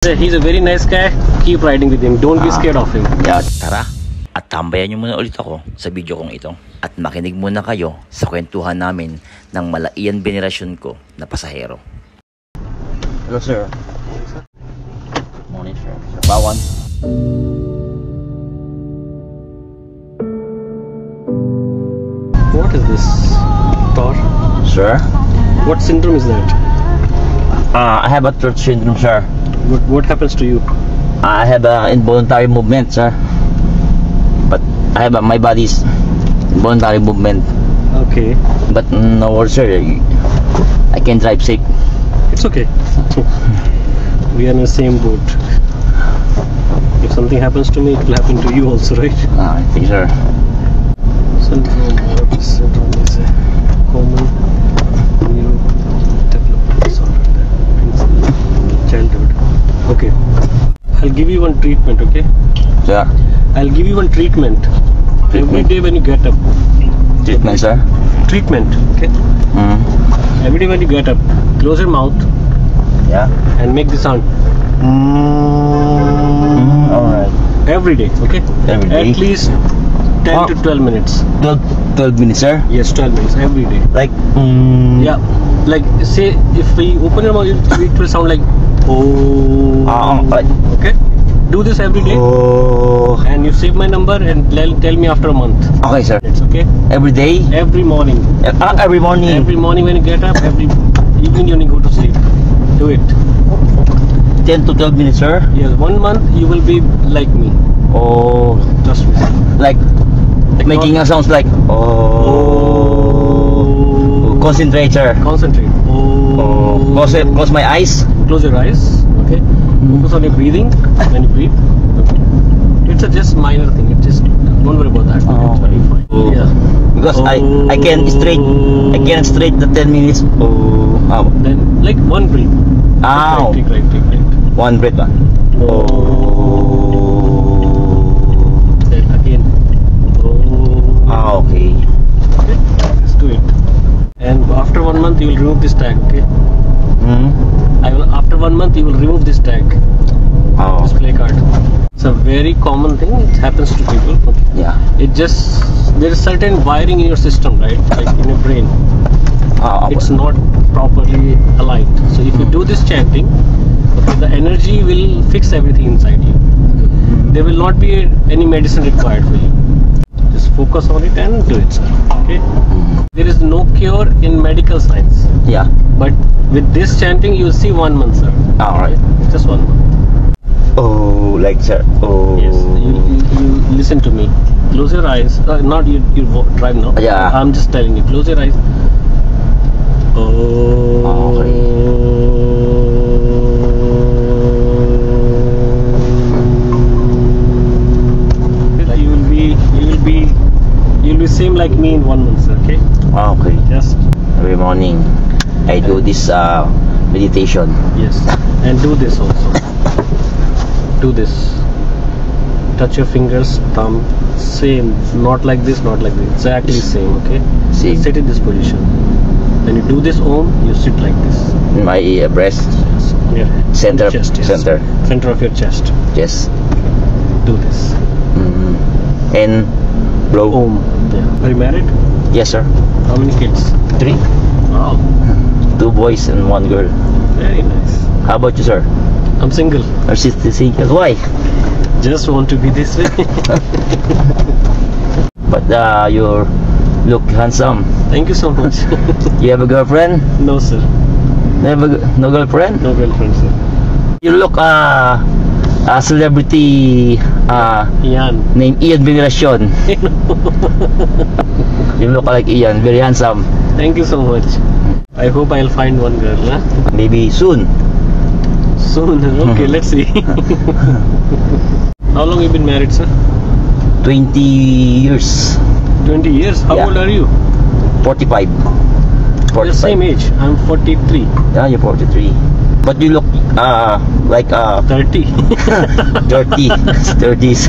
He's a very nice guy. Keep riding with him. Don't be scared of him. Yeah, tara. At tambayan nyo muna ulit ako sa video kong ito. At makinig muna kayo sa kwentuhan namin ng malaian venerasyon ko na pasahero. Hello, sir. Morning, sir. Bawan. What is this, Thor? Sir? What syndrome is that? I have a throat syndrome, sir. What happens to you? I have involuntary movement, sir. But I have my body's involuntary movement. Okay. But no worries, sir. I can drive safe. It's okay. We are in the same boat. If something happens to me, it will happen to you also, right? I think, sir. Syndrome. What is syndrome? Is a common neurodevelopmental disorder that happens in childhood. Okay. I'll give you one treatment, okay? Sir. I'll give you one treatment. Every day when you get up. Treatment, sir. Treatment, okay? Every day when you get up, close your mouth. Yeah. And make the sound. Alright. Every day, okay? Every day? At least 10 to 12 minutes. 12 minutes, sir? Yes, 12 minutes every day. Like, Yeah. Like, say, if we open your mouth, it will sound like, oh. Right. Okay? Do this every day. Oh. And you save my number and tell me after a month. Okay, sir. It's okay? Every day? Every morning. Every morning? Every morning when you get up, every evening when you go to sleep. Do it. 10 to 12 minutes, sir? Yes, 1 month you will be like me. Oh. Trust me. Like making a sounds like, oh. Concentrate, sir. Concentrate. Oh. Close my eyes. Close your eyes. Okay. Focus on your breathing when you breathe. Okay. It's a just minor thing. It just don't worry about that. Oh. It's very fine. Oh. Yeah. Because I can straight the 10 minutes. Oh. Then like one breath. Ow. Take right. One breath. Oh. Then again. Oh. Okay. Okay. Let's do it. And after 1 month you will remove this tag. Okay. After 1 month you will remove this tag. Oh. This play card. It's a very common thing. It happens to people. Okay. Yeah. It just there is certain wiring in your system, right? Like in your brain. It's not properly aligned. So if you do this chanting, okay, the energy will fix everything inside you. There will not be any medicine required for you. Just focus on it and do it, sir. Okay. There is no cure in medical science. Yeah. But with this chanting, you will see 1 month, sir. Alright. Just 1 month. Oh, like, sir. Oh. Yes. You listen to me. Close your eyes. Not you drive now. Yeah. I'm just telling you. Close your eyes. Oh. Okay. You'll be same like me in 1 month, sir. Okay. Okay. Just Every morning I do this meditation. yes. And do this also. Do this. Touch your fingers, thumb. Same. Not like this. Not like this. Exactly same. Okay. Same. Sit in this position. When you do this Om, you sit like this. In my breast. Yes. Here. Center. Chest, yes. Center. Center of your chest. Yes. Do this. And blow. Om. Yeah. Are you married? Yes, sir. How many kids? 3. Wow. 2 boys and 1 girl. Very nice. How about you, sir? I'm single. Or sister single? Why? Just want to be this way. But you look handsome. Thank you so much. You have a girlfriend? No, sir. No girlfriend? No girlfriend, sir. You look a celebrity Ian. named Ian Veneracion. You look like Ian, very handsome. Thank you so much. I hope I'll find one girl, huh? Maybe soon. Soon. Okay, let's see. How long you been married, sir? 20 years. 20 years. How Yeah. old are you? 45. We're the same age. I'm 43. Yeah, you're 43. But you look like 30. 30. 30s.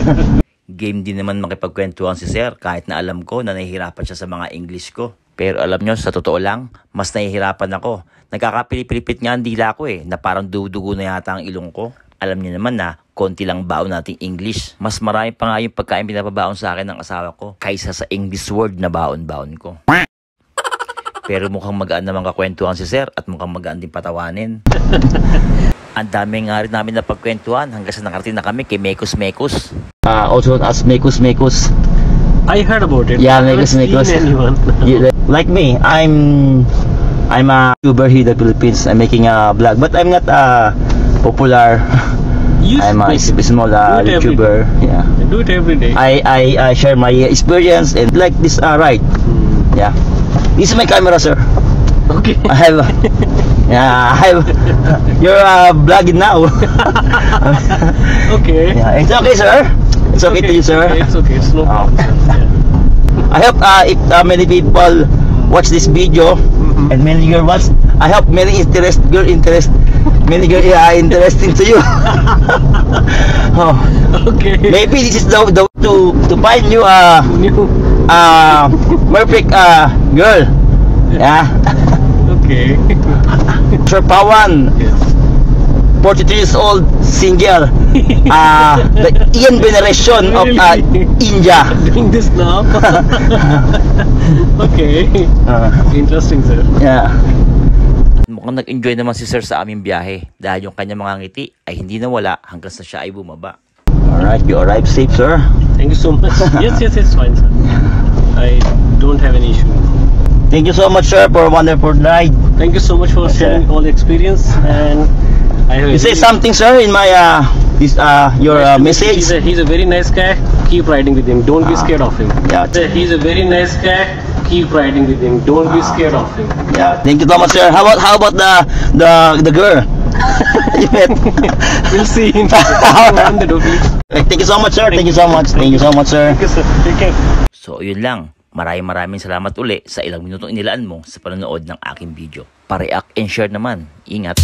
Game din naman makipagkwentuhan si Sir kahit na alam ko na nahihirapan siya sa mga English ko. Pero alam nyo, sa totoo lang, mas nahihirapan ako. Nagkakapilipilipit nga ang dila ko na parang dudugo na yata ang ilong ko. Alam niyo naman na konti lang baon nating English. Mas marami pa nga yung pagkain pinapabaon sa akin ng asawa ko kaysa sa English word na baon-baon ko. Pero mukhang magaan naman kakwentuhan si sir at mukhang magaan din patawanin. Ang dami nga rin namin na pagkwentuhan hanggang sa nakarating na kami kay Mekos Mekos. Also known as Mekos Mekos. I heard about it. Yeah, I haven't Mekos Mekos. seen anyone. Like me, I'm a YouTuber here in the Philippines. I'm making a vlog, but I'm not popular. I'm a small YouTuber. Yeah. I do it every day. I share my experience and like this ride. Yeah. This is my camera, sir. Okay. I have. Yeah, I have. You're vlogging now. Okay. Yeah, it's okay, sir. It's okay to you, sir. Okay, it's okay. It's no problem. Yeah. I hope if many people watch this video and many girl watch, I hope many many girl interesting to you. Oh, Okay. maybe this is the to find you New. perfect girl. Yeah. Okay. Sir Pawan, Yes. 42 years old, single. The Ian veneration of India. Doing this now. Okay. Interesting, sir. Yeah. Mukhang nag-enjoy naman si sir sa aming biyahe dahil yung kanyang mga ngiti ay hindi nawala hanggang sa siya ay bumaba. Alright, you arrived safe, sir. Thank you so much. Yes, it's fine, sir. I don't have any issue. Thank you so much, sir, for a wonderful ride. Thank you so much for sharing all the experience, and I have You say something, sir, in my your message. He's a very nice guy. Keep riding with him. Don't be scared of him. Yeah. He's a very nice guy. Keep riding with him. Don't be scared of him. Yeah. Thank you so much, sir. How about the girl? You met? We'll see in the door, please. Thank you so much, sir. Thank you so much. Thank you so much, sir. Thank you, sir. Take care. So yun lang, maraming salamat uli sa ilang minutong inilaan mo sa panonood ng aking video. Pa-react and share naman. Ingat!